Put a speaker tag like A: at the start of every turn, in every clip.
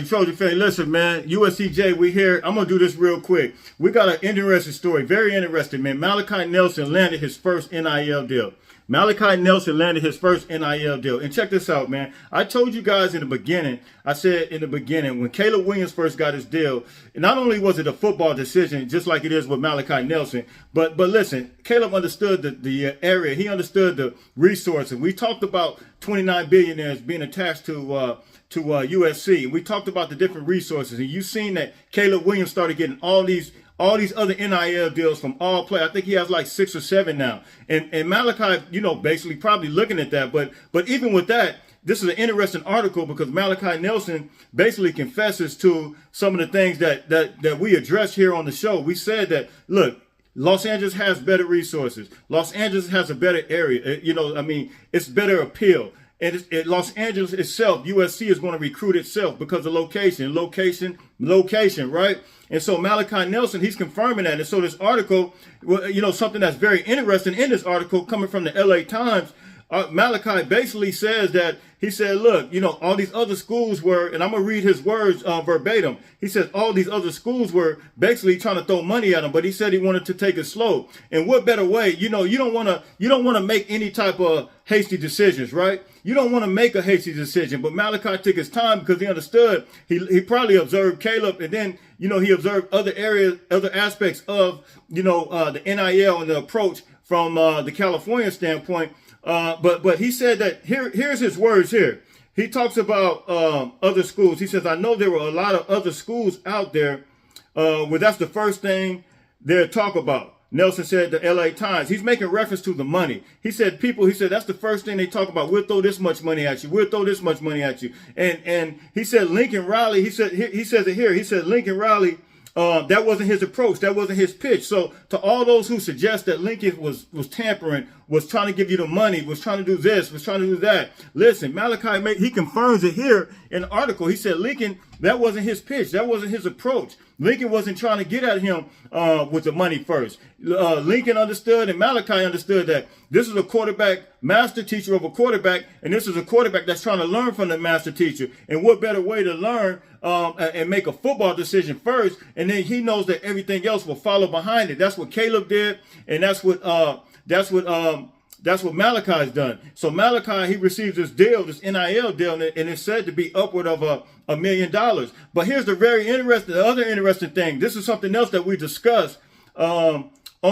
A: Trojan family, listen, man, USCJ, we here. I'm going to do this real quick. We got an interesting story, very interesting, man. Malachi Nelson landed his first NIL deal. Malachi Nelson landed his first NIL deal. And check this out, man. I told you guys in the beginning, when Caleb Williams first got his deal, not only was it a football decision, just like it is with Malachi Nelson, but listen, Caleb understood the area. He understood the resources. We talked about 29 billionaires being attached to USC. We talked about the different resources, and you've seen that Caleb Williams started getting all these other NIL deals from all players. I think he has like 6 or 7 now. And Malachi, basically probably looking at that. But even with that, this is an interesting article because Malachi Nelson basically confesses to some of the things that we addressed here on the show. We said that, look, Los Angeles has better resources. Los Angeles has a better area. It's better appeal. And Los Angeles itself, USC is going to recruit itself because of location, right? And so Malachi Nelson, he's confirming that. And so this article, something that's very interesting in this article coming from the LA Times, Malachi basically says that, he said, look, all these other schools were, and I'm going to read his words verbatim. He says all these other schools were basically trying to throw money at him, but he said he wanted to take it slow. And what better way? You don't want to make any type of hasty decisions, right? You don't want to make a hasty decision, but Malachi took his time because he understood. He probably observed Caleb, and then, he observed other areas, other aspects of, the NIL and the approach from the California standpoint. But he said that here's his words here. He talks about other schools. He says, I know there were a lot of other schools out there where that's the first thing they'll talk about. Nelson said to LA Times. He's making reference to the money. He said that's the first thing they talk about. We'll throw this much money at you. We'll throw this much money at you. And he said Lincoln Riley, he says it here. He said Lincoln Riley, that wasn't his approach. That wasn't his pitch. So to all those who suggest that Lincoln was tampering, was trying to give you the money, was trying to do this, was trying to do that. Listen, Malachi, he confirms it here in the article. He said Lincoln, that wasn't his pitch. That wasn't his approach. Lincoln wasn't trying to get at him with the money first. Lincoln understood and Malachi understood that this is a quarterback, master teacher of a quarterback, and this is a quarterback that's trying to learn from the master teacher. And what better way to learn and make a football decision first, and then he knows that everything else will follow behind it. That's what Caleb did, and that's what Malachi's done. So Malachi, he receives this deal, this NIL deal, and it's said to be upward of $1 million. But here's the other interesting thing. This is something else that we discussed on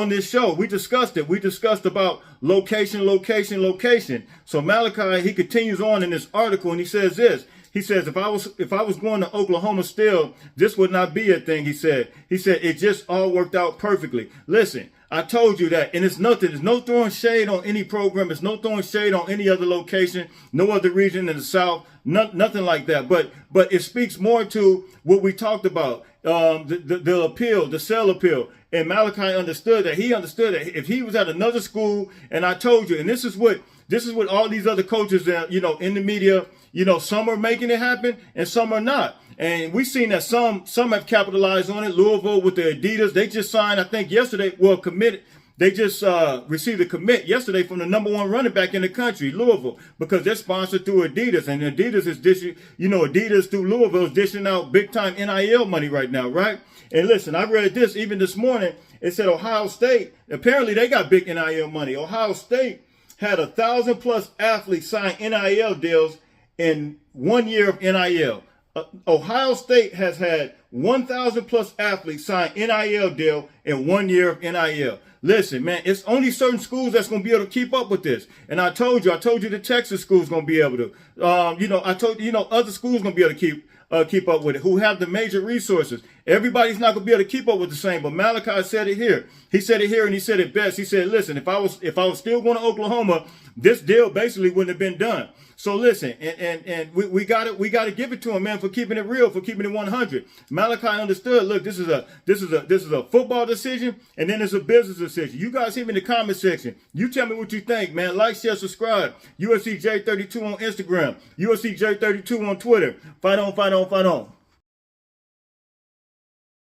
A: this show. We discussed it. We discussed about location. So Malachi, he continues on in this article, and he says this. He says, if I was going to Oklahoma still, this would not be a thing, he said. He said, it just all worked out perfectly. Listen, I told you that, and it's nothing. There's no throwing shade on any program. It's no throwing shade on any other location, no other region in the South, nothing like that. But it speaks more to what we talked about, the appeal, the sell appeal. And Malachi understood that. He understood that if he was at another school, and I told you, and this is what all these other coaches that, in the media, some are making it happen and some are not. And we've seen that some have capitalized on it. Louisville with the Adidas, they just signed, I think yesterday, committed. They just received a commit yesterday from the #1 running back in the country, Louisville, because they're sponsored through Adidas. And Adidas is dishing, Adidas through Louisville is dishing out big time NIL money right now, right? And listen, I read this even this morning. It said Ohio State, apparently they got big NIL money. Ohio State had 1,000+ athletes sign NIL deals in 1 year of NIL. Ohio State has had 1,000+ athletes sign NIL deal in 1 year of NIL. Listen, man, it's only certain schools that's going to be able to keep up with this. And I told you the Texas school's going to be able to. I told you, other schools going to be able to keep up with it, who have the major resources. Everybody's not gonna be able to keep up with the same. But Malachi said it here. He said it here, and he said it best. He said, "Listen, if I was still going to Oklahoma, this deal basically wouldn't have been done." So listen, and we got to give it to him, man, for keeping it real, for keeping it 100. Malachi understood. Look, this is a football decision, and then it's a business decision. You guys hit me in the comment section. You tell me what you think, man. Like, share, subscribe. USCJ32 on Instagram. USCJ32 on Twitter. Fight on, fight on, fight on.